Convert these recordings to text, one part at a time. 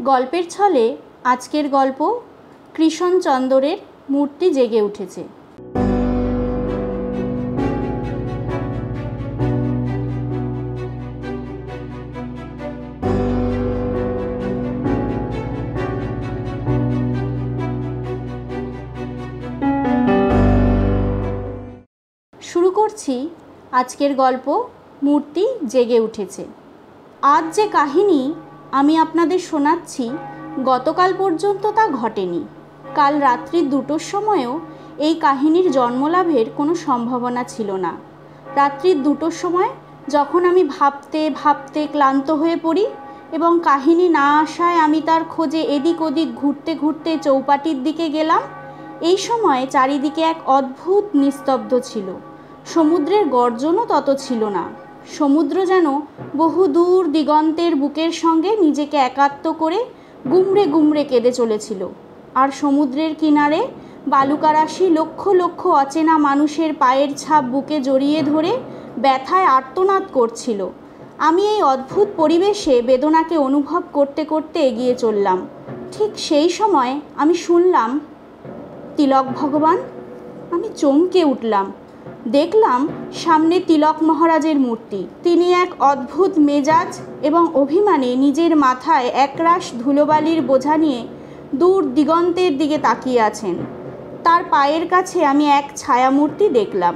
গল্পের ছলে আজকের গল্প কৃষ্ণচন্দ্রের মূর্তি জেগে উঠেছে। শুরু করছি আজকের গল্প মূর্তি জেগে উঠেছে। আজ যে কাহিনী আমি আপনাদের শোনাচ্ছি গতকাল পর্যন্ত তা ঘটেনি। কাল রাত্রি 2টোর সময়ও এই কাহিনীর জন্মলাভের কোনো সম্ভাবনা ছিল না। রাত্রি 2টোর সময় যখন আমি ভাবতে ভাবতে ক্লান্ত হয়ে পড়ি এবং কাহিনী না আসায় আমি তার খোঁজে এদিক ওদিক ঘুরতে ঘুরতে চৌপাটির দিকে গেলাম, এই সময় চারিদিকে এক অদ্ভুত নিস্তব্ধ ছিল। সমুদ্রের গর্জনও তত ছিল না। সমুদ্র যেন বহু দূর দিগন্তের বুকের সঙ্গে নিজেকে একাত্ম করে গুমড়ে গুমড়ে কেঁদে চলেছিল। আর সমুদ্রের কিনারে বালুকারাশি লক্ষ লক্ষ অচেনা মানুষের পায়ের ছাপ বুকে জড়িয়ে ধরে ব্যথায় আর্তনাদ করছিল। আমি এই অদ্ভুত পরিবেশে বেদনাকে অনুভব করতে করতে এগিয়ে চললাম। ঠিক সেই সময় আমি শুনলাম, তিলক ভগবান। আমি চমকে উঠলাম। দেখলাম সামনে তিলক মহারাজের মূর্তি। তিনি এক অদ্ভুত মেজাজ এবং অভিমানে নিজের মাথায় একরাশ ধুলোবালির বোঝা নিয়ে দূর দিগন্তের দিকে তাকিয়ে আছেন। তার পায়ের কাছে আমি এক ছায়ামূর্তি দেখলাম,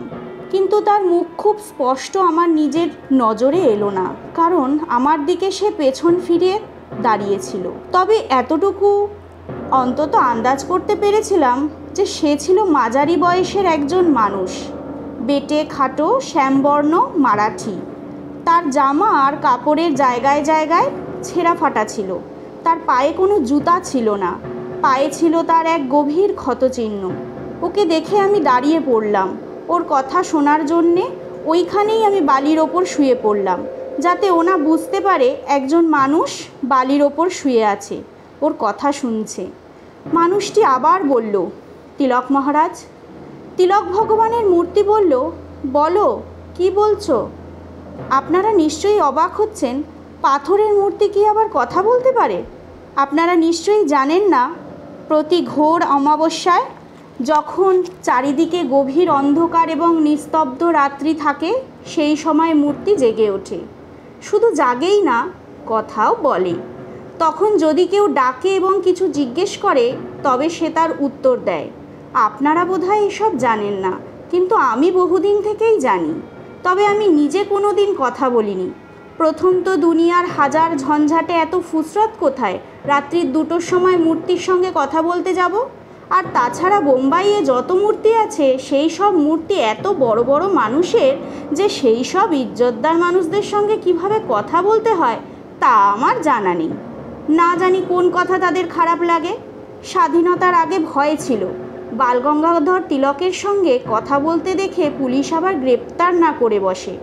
কিন্তু তার মুখ খুব স্পষ্ট আমার নিজের নজরে এলো না, কারণ আমার দিকে সে পেছন ফিরে দাঁড়িয়েছিল। তবে এতটুকু অন্তত আন্দাজ করতে পেরেছিলাম যে সে ছিল মাঝারি বয়সের একজন মানুষ, বেটে খাটো শ্যামবর্ণ মারাঠি। তার জামা আর কাপড়ের জায়গায় জায়গায় ছেঁড়া ফাটা ছিল। তার পায়ে কোনো জুতা ছিল না। পায়ে ছিল তার এক গভীর ক্ষতচিহ্ন। ওকে দেখে আমি দাঁড়িয়ে পড়লাম। ওর কথা শোনার জন্যে ওইখানেই আমি বালির ওপর শুয়ে পড়লাম, যাতে ওনা বুঝতে পারে একজন মানুষ বালির ওপর শুয়ে আছে, ওর কথা শুনছে। মানুষটি আবার বলল, তিলক মহারাজ। তিলক ভগবানের মূর্তি বলল, বলো, কি বলছো? আপনারা নিশ্চয়ই অবাক হচ্ছেন, পাথরের মূর্তি কি আবার কথা বলতে পারে? আপনারা নিশ্চয়ই জানেন না, প্রতি ঘোর অমাবস্যায় যখন চারিদিকে গভীর অন্ধকার এবং নিস্তব্ধ রাত্রি থাকে, সেই সময় মূর্তি জেগে ওঠে। শুধু জাগেই না, কথাও বলে। তখন যদি কেউ ডাকে এবং কিছু জিজ্ঞেস করে, তবে সে তার উত্তর দেয়। আপনারা বোধহয় এসব জানেন না, কিন্তু আমি বহুদিন থেকেই জানি। তবে আমি নিজে কোনো দিন কথা বলিনি। প্রথম তো দুনিয়ার হাজার ঝঞ্ঝাটে এত ফুসরত কোথায় রাত্রি 2টোর সময় মূর্তির সঙ্গে কথা বলতে যাব? আর তাছাড়া বোম্বাইয়ে যত মূর্তি আছে, সেই সব মূর্তি এত বড় বড় মানুষের যে সেই সব ইজ্জতদার মানুষদের সঙ্গে কিভাবে কথা বলতে হয় তা আমার জানা নেই। না জানি কোন কথা তাদের খারাপ লাগে। স্বাধীনতার আগে ভয় ছিল বালগঙ্গাধর তিলকের সঙ্গে কথা বলতে দেখে পুলিশ আবার গ্রেপ্তার না করে বসে।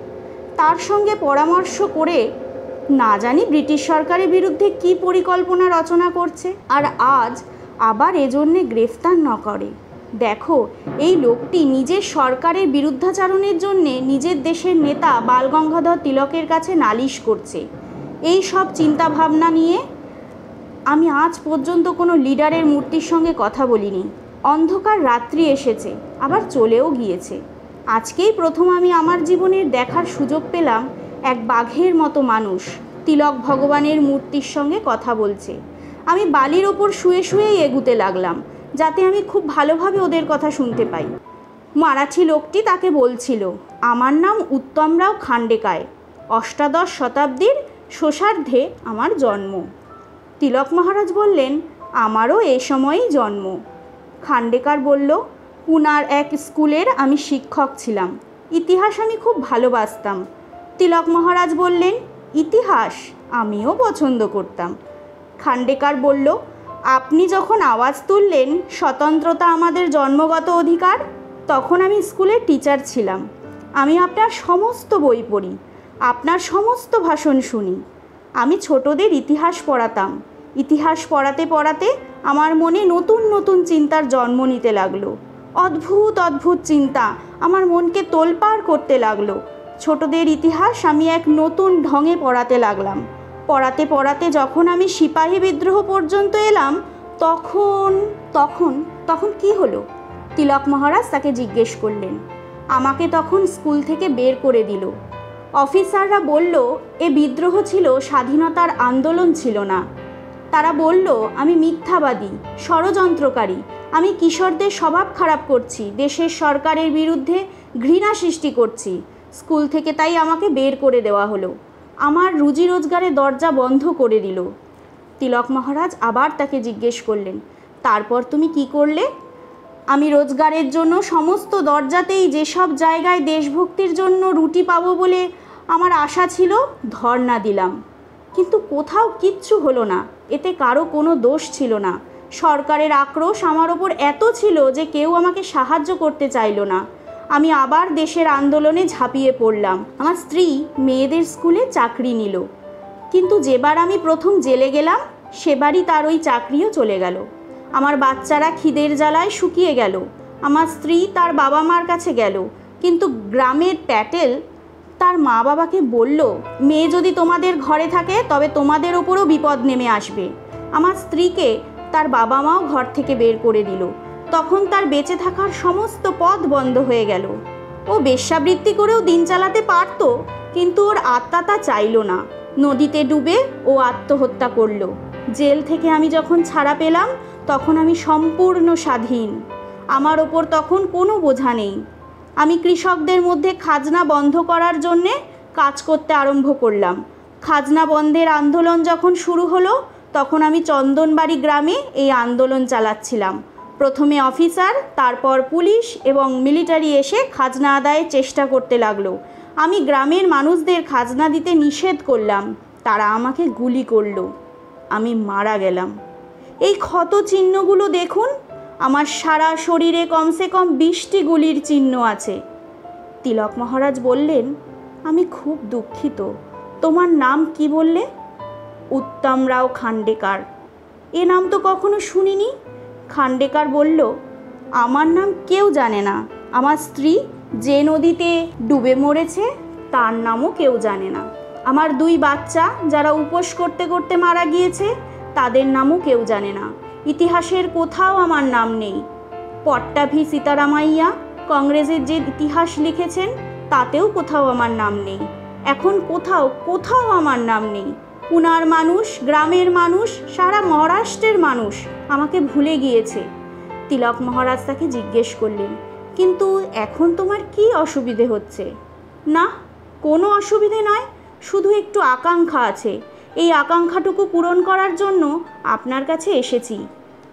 তার সঙ্গে পরামর্শ করে না জানি ব্রিটিশ সরকারের বিরুদ্ধে কি পরিকল্পনা রচনা করছে, আর আজ আবার এজন্যে গ্রেফতার না করে। দেখো, এই লোকটি নিজের সরকারের বিরুদ্ধাচারণের জন্যে নিজের দেশের নেতা বালগঙ্গাধর তিলকের কাছে নালিশ করছে। এই সব চিন্তাভাবনা নিয়ে আমি আজ পর্যন্ত কোনো লিডারের মূর্তির সঙ্গে কথা বলিনি। অন্ধকার রাত্রি এসেছে, আবার চলেও গিয়েছে। আজকেই প্রথম আমি আমার জীবনের দেখার সুযোগ পেলাম এক বাঘের মতো মানুষ তিলক ভগবানের মূর্তির সঙ্গে কথা বলছে। আমি বালির ওপর শুয়ে শুয়েই এগুতে লাগলাম, যাতে আমি খুব ভালোভাবে ওদের কথা শুনতে পাই। মারাঠি লোকটি তাকে বলছিল, আমার নাম উত্তমরাও খান্ডেকার, অষ্টাদশ শতাব্দীর শেষার্ধে আমার জন্ম। তিলক মহারাজ বললেন, আমারও এ সময়ই জন্ম। খান্ডেকার বলল, পুনার এক স্কুলের আমি শিক্ষক ছিলাম। ইতিহাস আমি খুব ভালোবাসতাম। তিলক মহারাজ বললেন, ইতিহাস আমিও পছন্দ করতাম। খান্ডেকার বলল, আপনি যখন আওয়াজ তুললেন স্বতন্ত্রতা আমাদের জন্মগত অধিকার, তখন আমি স্কুলের টিচার ছিলাম। আমি আপনার সমস্ত বই পড়ি, আপনার সমস্ত ভাষণ শুনি। আমি ছোটদের ইতিহাস পড়াতাম। ইতিহাস পড়াতে পড়াতে আমার মনে নতুন নতুন চিন্তার জন্ম নিতে লাগলো। অদ্ভুত অদ্ভুত চিন্তা আমার মনকে তোলপাড় করতে লাগলো। ছোটদের ইতিহাস আমি এক নতুন ঢঙে পড়াতে লাগলাম। পড়াতে পড়াতে যখন আমি সিপাহী বিদ্রোহ পর্যন্ত এলাম তখন তখন তখন কি হলো? তিলক মহারাজ তাকে জিজ্ঞেস করলেন। আমাকে তখন স্কুল থেকে বের করে দিল। অফিসাররা বলল এ বিদ্রোহ ছিল, স্বাধীনতার আন্দোলন ছিল না। তারা বলল আমি মিথ্যাবাদী, ষড়যন্ত্রকারী, আমি কিশোরদের স্বভাব খারাপ করছি, দেশের সরকারের বিরুদ্ধে ঘৃণা সৃষ্টি করছি। স্কুল থেকে তাই আমাকে বের করে দেওয়া হলো, আমার রুজি রোজগারের দরজা বন্ধ করে দিল। তিলক মহারাজ আবার তাকে জিজ্ঞেস করলেন, তারপর তুমি কি করলে? আমি রোজগারের জন্য সমস্ত দরজাতেই, যেসব জায়গায় দেশভক্তির জন্য রুটি পাবো বলে আমার আশা ছিল, ধর্ণা দিলাম। কিন্তু কোথাও কিচ্ছু হলো না, এতে কারো কোনো দোষ ছিল না। সরকারের আক্রোশ আমার ওপর এত ছিল যে কেউ আমাকে সাহায্য করতে চাইল না। আমি আবার দেশের আন্দোলনে ঝাঁপিয়ে পড়লাম। আমার স্ত্রী মেয়েদের স্কুলে চাকরি নিল, কিন্তু যেবার আমি প্রথম জেলে গেলাম সেবারই তার ওই চাকরিও চলে গেল। আমার বাচ্চারা খিদের জ্বালায় শুকিয়ে গেল। আমার স্ত্রী তার বাবা মার কাছে গেল, কিন্তু গ্রামের প্যাটেল তার মা বাবাকে বলল, মেয়ে যদি তোমাদের ঘরে থাকে তবে তোমাদের ওপরও বিপদ নেমে আসবে। আমার স্ত্রীকে তার বাবা মাও ঘর থেকে বের করে দিল। তখন তার বেঁচে থাকার সমস্ত পথ বন্ধ হয়ে গেল। ও বেশ্যাবৃত্তি করেও দিন চালাতে পারত, কিন্তু ওর আত্মা তা চাইল না। নদীতে ডুবে ও আত্মহত্যা করল। জেল থেকে আমি যখন ছাড়া পেলাম তখন আমি সম্পূর্ণ স্বাধীন। আমার ওপর তখন কোনো বোঝা নেই। আমি কৃষকদের মধ্যে খাজনা বন্ধ করার জন্যে কাজ করতে আরম্ভ করলাম। খাজনা বন্ধের আন্দোলন যখন শুরু হলো তখন আমি চন্দনবাড়ি গ্রামে এই আন্দোলন চালাচ্ছিলাম। প্রথমে অফিসার, তারপর পুলিশ এবং মিলিটারি এসে খাজনা আদায়ের চেষ্টা করতে লাগলো। আমি গ্রামের মানুষদের খাজনা দিতে নিষেধ করলাম, তারা আমাকে গুলি করলো, আমি মারা গেলাম। এই ক্ষত চিহ্নগুলো দেখুন, আমার সারা শরীরে কমসে কম 20টি গুলির চিহ্ন আছে। তিলক মহারাজ বললেন, আমি খুব দুঃখিত। তোমার নাম কি বললে? উত্তমরাও খান্ডেকার। এ নাম তো কখনো শুনিনি। খান্ডেকার বলল, আমার নাম কেউ জানে না। আমার স্ত্রী যে নদীতে ডুবে মরেছে তার নামও কেউ জানে না। আমার 2 বাচ্চা যারা উপোস করতে করতে মারা গিয়েছে তাদের নামও কেউ জানে না। ইতিহাসের কোথাও আমার নাম নেই। পট্টাভি সীতারামাইয়া কংগ্রেসের যে ইতিহাস লিখেছেন তাতেও কোথাও আমার নাম নেই। এখন কোথাও আমার নাম নেই। পুনার মানুষ, গ্রামের মানুষ, সারা মহারাষ্ট্রের মানুষ আমাকে ভুলে গিয়েছে। তিলক মহারাজ তাকে জিজ্ঞেস করলেন, কিন্তু এখন তোমার কি অসুবিধে হচ্ছে? না, কোনো অসুবিধে নয়, শুধু একটু আকাঙ্ক্ষা আছে। এই আকাঙ্ক্ষাটুকু পূরণ করার জন্য আপনার কাছে এসেছি।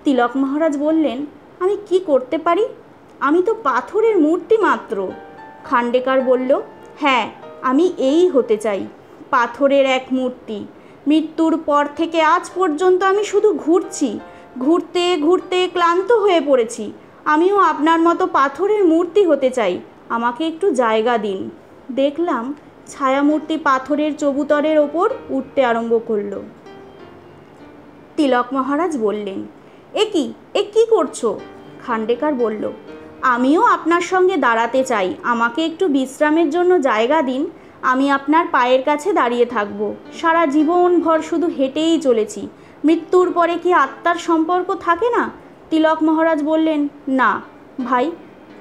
তিলক মহারাজ বললেন, আমি কি করতে পারি? আমি তো পাথরের মূর্তি মাত্র। খান্ডেকার বলল, হ্যাঁ, আমি এই হতে চাই, পাথরের এক মূর্তি। মৃত্যুর পর থেকে আজ পর্যন্ত আমি শুধু ঘুরতে ঘুরতে ক্লান্ত হয়ে পড়েছি। আমিও আপনার মতো পাথরের মূর্তি হতে চাই, আমাকে একটু জায়গা দিন। দেখলাম ছায়ামূর্তি পাথরের চবুতরের ওপর উঠতে আরম্ভ করল। তিলক মহারাজ বললেন, এ কি করছো? খান্ডেকার বলল, আমিও আপনার সঙ্গে দাঁড়াতে চাই, আমাকে একটু বিশ্রামের জন্য জায়গা দিন। আমি আপনার পায়ের কাছে দাঁড়িয়ে থাকব। সারা জীবনভর শুধু হেঁটেই চলেছি, মৃত্যুর পরে কি আত্মার সম্পর্ক থাকে না? তিলক মহারাজ বললেন, না ভাই,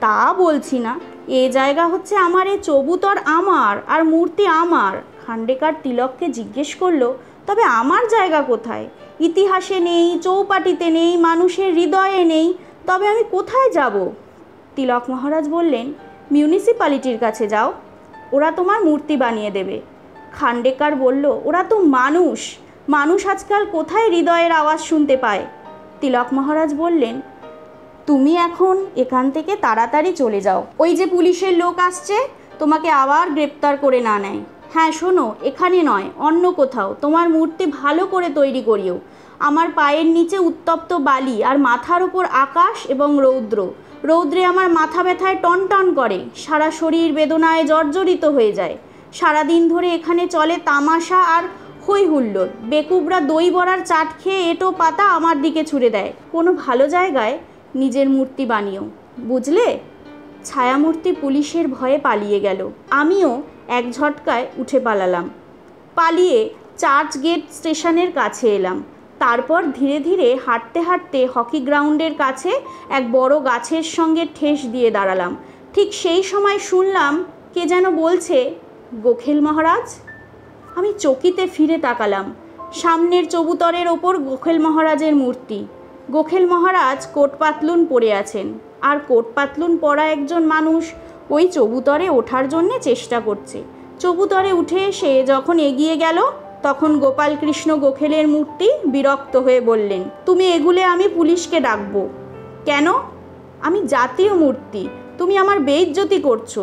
তা বলছি না। এ জায়গা হচ্ছে আমার, এ চবুতর আমার, আর মূর্তি আমার। খান্ডেকার তিলককে জিজ্ঞেস করলো, তবে আমার জায়গা কোথায়? ইতিহাসে নেই, চৌপাটিতে নেই, মানুষের হৃদয়ে নেই, তবে আমি কোথায় যাব? তিলক মহারাজ বললেন, মিউনিসিপ্যালিটির কাছে যাও, ওরা তোমার মূর্তি বানিয়ে দেবে। খান্ডেকার বলল, ওরা তো মানুষ আজকাল কোথায় হৃদয়ের আওয়াজ শুনতে পায়? তিলক মহারাজ বললেন, তুমি এখন এখান থেকে তাড়াতাড়ি চলে যাও, ওই যে পুলিশের লোক আসছে, তোমাকে আবার গ্রেপ্তার করে না নেয়। হ্যাঁ শোনো, এখানে নয়, অন্য কোথাও তোমার মূর্তি ভালো করে তৈরি করিও। আমার পায়ের নিচে উত্তপ্ত বালি, আর মাথার ওপর আকাশ এবং রৌদ্রে আমার মাথা ব্যথায় টনটন করে, সারা শরীর বেদনায় জর্জরিত হয়ে যায়। সারাদিন ধরে এখানে চলে তামাশা আর হই হুল্লোড়। বেকুবরা দই বড়ার চাট খেয়ে এঁটো পাতা আমার দিকে ছুঁড়ে দেয়। কোনো ভালো জায়গায় নিজের মূর্তি বানিও, বুঝলে? ছায়ামূর্তি পুলিশের ভয়ে পালিয়ে গেল। আমিও এক ঝটকায় উঠে পালালাম। পালিয়ে চার্চ গেট স্টেশনের কাছে এলাম। তারপর ধীরে ধীরে হাঁটতে হাঁটতে হকি গ্রাউন্ডের কাছে এক বড় গাছের সঙ্গে ঠেস দিয়ে দাঁড়ালাম। ঠিক সেই সময় শুনলাম কে যেন বলছে, গোখেল মহারাজ। আমি চকিতে ফিরে তাকালাম। সামনের চবুতরের ওপর গোখেল মহারাজের মূর্তি। গোখেল মহারাজ কোট পাতলুন পরে আছেন, আর কোট পাতলুন পরা একজন মানুষ ওই চবুতরে ওঠার জন্যে চেষ্টা করছে। চবুতরে উঠে এসে যখন এগিয়ে গেল, তখন গোপালকৃষ্ণ গোখেলের মূর্তি বিরক্ত হয়ে বললেন, তুমি এগুলে আমি পুলিশকে ডাকবো। কেন? আমি জাতীয় মূর্তি, তুমি আমার বেইজ্জতি করছো।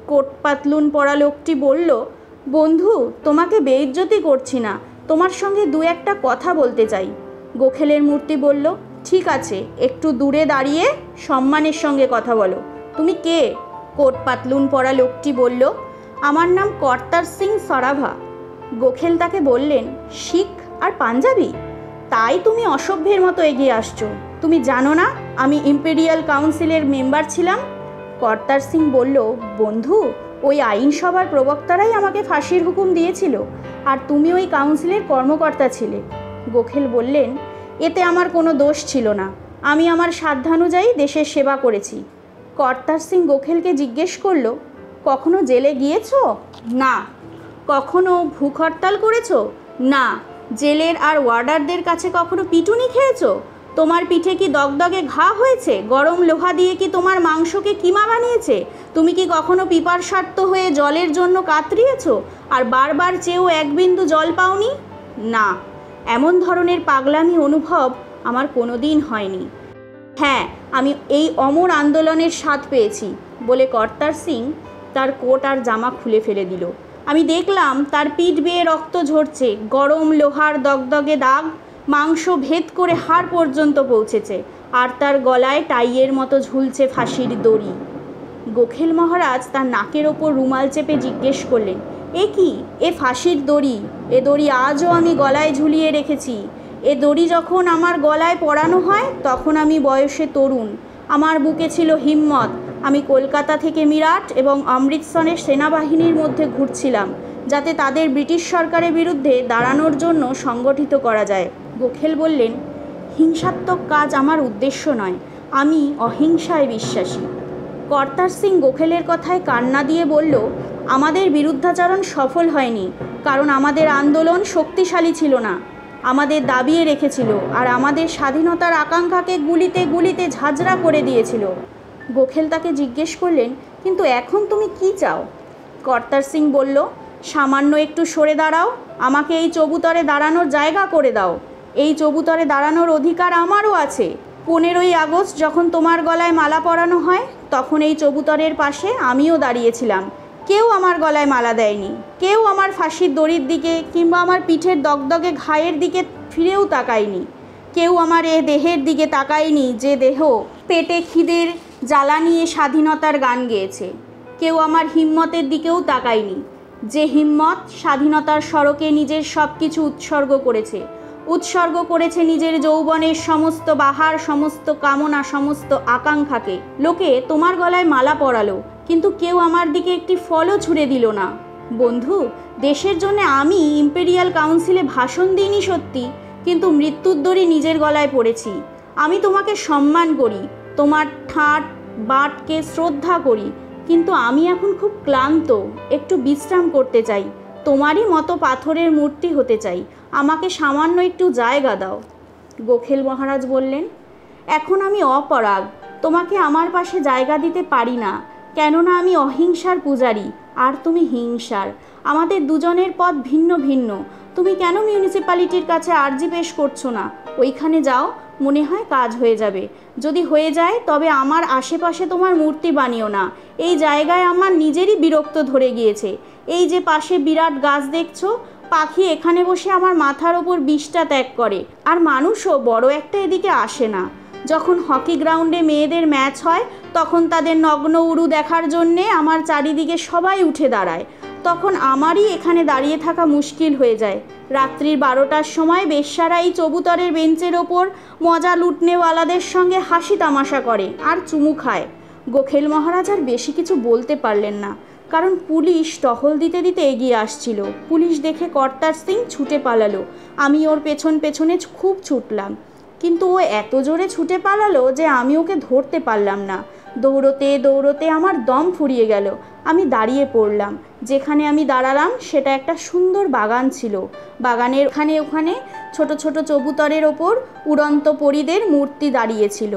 কোট পাতলুন পরা লোকটি বলল, বন্ধু, তোমাকে বেইজ্জতি করছি না, তোমার সঙ্গে দু একটা কথা বলতে চাই। গোখেলের মূর্তি বলল, ঠিক আছে, একটু দূরে দাঁড়িয়ে সম্মানের সঙ্গে কথা বলো। তুমি কে? কোট পাতলুন পরা লোকটি বলল, আমার নাম কর্তার সিং সরাভা। গোখেল তাকে বললেন, শিখ আর পাঞ্জাবি? তাই তুমি অসভ্যের মতো এগিয়ে আসছো। তুমি জানো না আমি ইম্পেরিয়াল কাউন্সিলের মেম্বার ছিলাম? কর্তার সিং বলল, বন্ধু, ওই আইনসভার প্রবক্তারাই আমাকে ফাঁসির হুকুম দিয়েছিল, আর তুমি ওই কাউন্সিলের কর্মকর্তা ছিলে। গোখেল বললেন, এতে আমার কোনো দোষ ছিল না, আমি আমার সাধ্যানুযায়ী দেশের সেবা করেছি। কর্তার সিং গোখেলকে জিজ্ঞেস করল, কখনো জেলে গিয়েছো? না। কখনো ভুখ হরতাল করেছো? না। জেলের আর ওয়ার্ডারদের কাছে কখনো পিটুনি খেয়েছো? তোমার পিঠে কি দগদগে ঘা হয়েছে? গরম লোহা দিয়ে কি তোমার মাংসকে কিমা বানিয়েছে? তুমি কি কখনো পিপাসার্ত হয়ে জলের জন্য কাতরিয়েছো আর বারবার চেয়েও এক বিন্দু জল পাওনি? না, এমন ধরনের পাগলামি অনুভব আমার কোনো দিন হয়নি। হ্যাঁ, আমি এই অমর আন্দোলনের স্বাদ পেয়েছি বলে কর্তার সিং তার কোট আর জামা খুলে ফেলে দিল। আমি দেখলাম তার পিঠ বেয়ে রক্ত ঝরছে, গরম লোহার দগদগে দাগ মাংস ভেদ করে হাড় পর্যন্ত পৌঁছেছে, আর তার গলায় টাইয়ের মতো ঝুলছে ফাঁসির দড়ি। গোখেল মহারাজ তার নাকের ওপর রুমাল চেপে জিজ্ঞেস করলেন, এ কি? এ ফাঁসির দড়ি? এ দড়ি আজও আমি গলায় ঝুলিয়ে রেখেছি। এ দড়ি যখন আমার গলায় পরানো হয় তখন আমি বয়সে তরুণ, আমার বুকে ছিল হিম্মত। আমি কলকাতা থেকে মিরাট এবং অমৃতসরের সেনাবাহিনীর মধ্যে ঘুরছিলাম, যাতে তাদের ব্রিটিশ সরকারের বিরুদ্ধে দাঁড়ানোর জন্য সংগঠিত করা যায়। গোখেল বললেন, হিংসাত্মক কাজ আমার উদ্দেশ্য নয়, আমি অহিংসায় বিশ্বাসী। কর্তার সিং গোখেলের কথায় কান্না দিয়ে বলল, আমাদের বিরুদ্ধাচরণ সফল হয়নি, কারণ আমাদের আন্দোলন শক্তিশালী ছিল না। আমাদের দাবিয়ে রেখেছিল আর আমাদের স্বাধীনতার আকাঙ্ক্ষাকে গুলিতে গুলিতে ঝাঁঝরা করে দিয়েছিল। গোখেল তাকে জিজ্ঞেস করলেন, কিন্তু এখন তুমি কি চাও? কর্তার সিং বলল, সামান্য একটু সরে দাঁড়াও, আমাকে এই চবুতরে দাঁড়ানোর জায়গা করে দাও। এই চবুতরে দাঁড়ানোর অধিকার আমারও আছে। 15ই আগস্ট যখন তোমার গলায় মালা পরানো হয়, তখন এই চবুতরের পাশে আমিও দাঁড়িয়েছিলাম। কেউ আমার গলায় মালা দেয়নি, কেউ আমার ফাঁসির দড়ির দিকে কিংবা আমার পিঠের দগদগে ঘায়ের দিকে ফিরেও তাকায়নি, কেউ আমার এ দেহের দিকে তাকায়নি যে দেহ পেটে খিদের জ্বালা নিয়ে স্বাধীনতার গান গেয়েছে। কেউ আমার হিম্মতের দিকেও তাকায়নি, যে হিম্মত স্বাধীনতার সড়কে নিজের সব কিছু উৎসর্গ করেছে নিজের যৌবনের সমস্ত বাহার, সমস্ত কামনা, সমস্ত আকাঙ্ক্ষাকে। লোকে তোমার গলায় মালা পরালো, কিন্তু কেউ আমার দিকে একটি ফলও ছুঁড়ে দিল না। বন্ধু, দেশের জন্য আমি ইম্পেরিয়াল কাউন্সিলে ভাষণ দিইনি সত্যি, কিন্তু মৃত্যুর দড়ি নিজের গলায় পড়েছি। আমি তোমাকে সম্মান করি, তোমার ঠাট বাটকে শ্রদ্ধা করি, কিন্তু আমি এখন খুব ক্লান্ত, একটু বিশ্রাম করতে চাই। তোমারই মতো পাথরের মূর্তি হতে চাই, আমাকে সামান্য একটু জায়গা দাও। গোখেল মহারাজ বললেন, এখন আমি অপরাগ, তোমাকে আমার পাশে জায়গা দিতে পারি না, কেননা আমি অহিংসার পূজারী আর তুমি হিংসার। আমাদের দুজনের পথ ভিন্ন ভিন্ন। তুমি কেন মিউনিসিপ্যালিটির কাছে আর্জি পেশ করছো না? ওইখানে যাও, মনে হয় কাজ হয়ে যাবে। যদি হয়ে যায় তবে আমার আশেপাশে তোমার মূর্তি বানিও না। এই জায়গায় আমার নিজেরই বিরক্ত ধরে গিয়েছে। এই যে পাশে বিরাট গাছ দেখছো, পাখি এখানে বসে আমার মাথার ওপর বিষটা ত্যাগ করে, আর মানুষও বড় একটা এদিকে আসে না। যখন হকি গ্রাউন্ডে মেয়েদের ম্যাচ হয়, তখন তাদের নগ্ন উরু দেখার জন্যে আমার চারিদিকে সবাই উঠে দাঁড়ায়, তখন আমারই এখানে দাঁড়িয়ে থাকা মুশকিল হয়ে যায়। রাত্রির 12টার সময় বেশ্যারা এই চবুতরের বেঞ্চের ওপর মজা লুটনেওয়ালাদের সঙ্গে হাসি তামাশা করে আর চুমু খায়। গোখেল মহারাজ আর বেশি কিছু বলতে পারলেন না, কারণ পুলিশ টহল দিতে দিতে এগিয়ে আসছিল। পুলিশ দেখে কর্তার সিং ছুটে পালালো। আমি ওর পেছন পেছনে খুব ছুটলাম, কিন্তু ও এত জোরে ছুটে পালালো যে আমি ওকে ধরতে পারলাম না। দৌড়তে দৌড়তে আমার দম ফুরিয়ে গেল। আমি দাঁড়িয়ে পড়লাম। যেখানে আমি দাঁড়ালাম সেটা একটা সুন্দর বাগান ছিল। বাগানের ওখানে ছোট ছোট চবুতরের ওপর উড়ন্ত পরীদের মূর্তি দাঁড়িয়েছিল,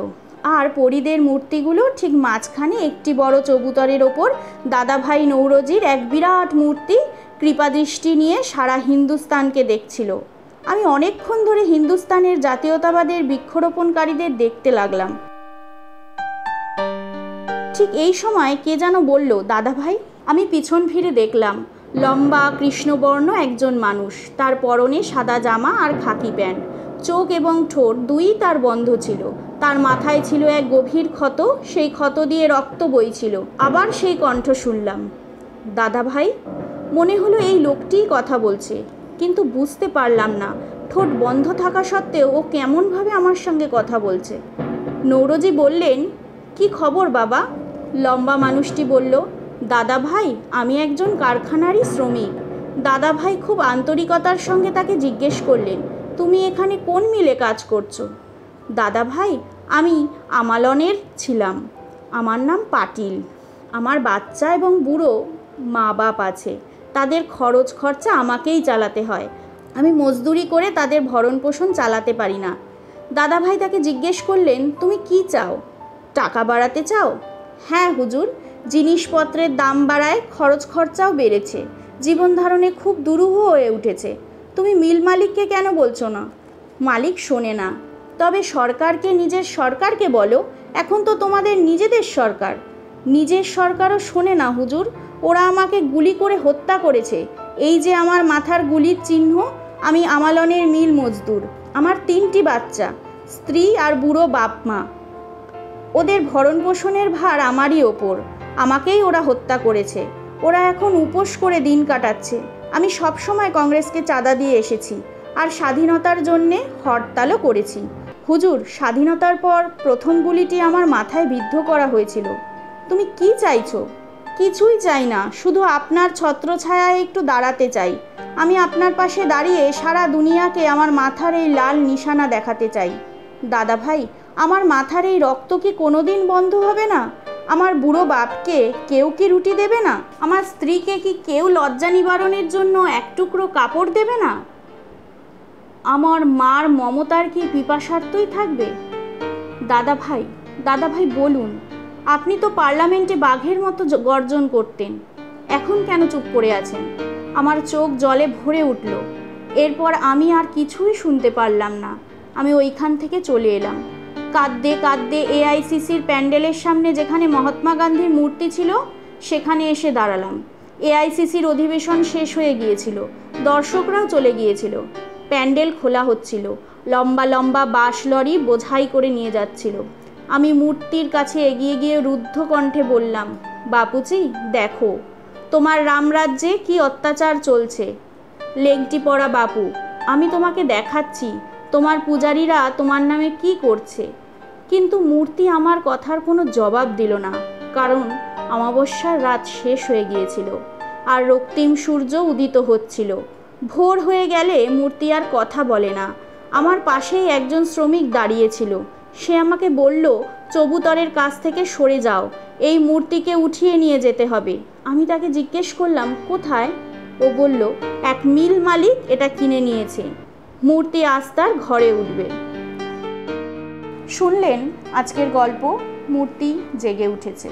আর পরীদের মূর্তিগুলো ঠিক মাঝখানে একটি বড় চবুতরের ওপর দাদাভাই নৌরোজির এক বিরাট মূর্তি কৃপাদৃষ্টি নিয়ে সারা হিন্দুস্তানকে দেখছিল। আমি অনেকক্ষণ ধরে হিন্দুস্তানের জাতীয়তাবাদের বৃক্ষরোপণকারীদের দেখতে লাগলাম। ঠিক এই সময় কে যেন বলল, দাদাভাই। আমি পিছন ফিরে দেখলাম লম্বা কৃষ্ণবর্ণ একজন মানুষ। তার পরনে সাদা জামা আর খাকি প্যান্ট। চোখ এবং ঠোঁট দুই তার বন্ধ ছিল। তার মাথায় ছিল এক গভীর ক্ষত, সেই ক্ষত দিয়ে রক্ত বইছিল। আবার সেই কণ্ঠ শুনলাম, দাদাভাই। মনে হলো এই লোকটিই কথা বলছে, কিন্তু বুঝতে পারলাম না ঠোঁট বন্ধ থাকা সত্ত্বেও ও কেমনভাবে আমার সঙ্গে কথা বলছে। নৌরোজি বললেন, কি খবর বাবা? লম্বা মানুষটি বলল, দাদাভাই, আমি একজন কারখানারই শ্রমিক। দাদাভাই খুব আন্তরিকতার সঙ্গে তাকে জিজ্ঞেস করলেন, তুমি এখানে কোন মিলে কাজ করছো? দাদাভাই, আমি আমালনের ছিলাম। আমার নাম পাটিল। আমার বাচ্চা এবং বুড়ো মা বাপ আছে। তাদের খরচ খরচা আমাকেই চালাতে হয়। আমি মজদুরি করে তাদের ভরণ পোষণ চালাতে পারি না। দাদাভাই তাকে জিজ্ঞেস করলেন, তুমি কি চাও? টাকা বাড়াতে চাও? হ্যাঁ হুজুর, জিনিসপত্রের দাম বাড়ায়, খরচ খরচাও বেড়েছে, জীবন ধারণে খুব দুরূহ হয়ে উঠেছে। তুমি মিল মালিককে কেন বলছো না? মালিক শোনে না। তবে সরকারকে, নিজের সরকারকে বলো। এখন তো তোমাদের নিজেদের সরকার। নিজের সরকারও শোনে না হুজুর। ওরা আমাকে গুলি করে হত্যা করেছে। এই যে আমার মাথার গুলির চিহ্ন। আমি আমালনের মিল মজদুর। আমার 3টি বাচ্চা, স্ত্রী আর বুড়ো বাপ মা। ওদের ভরণ পোষণের ভার আমারই ওপর। আমাকেই ওরা হত্যা করেছে। ওরা এখন উপোস করে দিন কাটাচ্ছে। আমি সবসময় কংগ্রেসকে চাঁদা দিয়ে এসেছি, আর স্বাধীনতার জন্যে হরতালও করেছি। হুজুর, স্বাধীনতার পর প্রথম গুলিটি আমার মাথায় বিদ্ধ করা হয়েছিল। তুমি কি চাইছো? কিছুই চাই না, শুধু আপনার ছত্রছায়ায় একটু দাঁড়াতে চাই। আমি আপনার পাশে দাঁড়িয়ে সারা দুনিয়াকে আমার মাথার এই লাল নিশানা দেখাতে চাই। দাদাভাই, আমার মাথার এই রক্ত কি কোনোদিন বন্ধ হবে না? আমার বুড়ো বাপকে কেউ কি রুটি দেবে না? আমার স্ত্রীকে কি কেউ লজ্জা নিবারণের জন্য এক টুকরো কাপড় দেবে না? আমার মার মমতার কি পিপাসার্তই থাকবে? দাদাভাই বলুন। আপনি তো পার্লামেন্টে বাঘের মতো গর্জন করতেন, এখন কেন চুপ করে আছেন? আমার চোখ জলে ভরে উঠল। এরপর আমি আর কিছুই শুনতে পারলাম না। আমি ওইখান থেকে চলে এলাম। কাঁদতে কাঁদতে এআইসিসির প্যান্ডেলের সামনে, যেখানে মহাত্মা গান্ধীর মূর্তি ছিল, সেখানে এসে দাঁড়ালাম। এআইসিসির অধিবেশন শেষ হয়ে গিয়েছিল। দর্শকরাও চলে গিয়েছিল। প্যান্ডেল খোলা হচ্ছিল। লম্বা লম্বা বাস লরি বোঝাই করে নিয়ে যাচ্ছিল। আমি মূর্তির কাছে এগিয়ে গিয়ে রুদ্ধ কণ্ঠে বললাম, বাপুজি, দেখো তোমার রামরাজ্যে কি অত্যাচার চলছে। লেংটি পড়া বাপু, আমি তোমাকে দেখাচ্ছি তোমার পূজারীরা তোমার নামে কি করছে। কিন্তু মূর্তি আমার কথার কোনো জবাব দিল না, কারণ অমাবস্যার রাত শেষ হয়ে গিয়েছিল আর রক্তিম সূর্য উদিত হচ্ছিল। ভোর হয়ে গেলে মূর্তি আর কথা বলে না। আমার পাশেই একজন শ্রমিক দাঁড়িয়েছিল। সে আমাকে বলল, চবুতরের কাছ থেকে সরে যাও, এই মূর্তিকে উঠিয়ে নিয়ে যেতে হবে। আমি তাকে জিজ্ঞেস করলাম, কোথায়? ও বলল, এক মিল মালিক এটা কিনে নিয়েছে, মূর্তি আজ তার ঘরে উঠবে। শুনলেন আজকের গল্প, মূর্তি জেগে উঠেছে।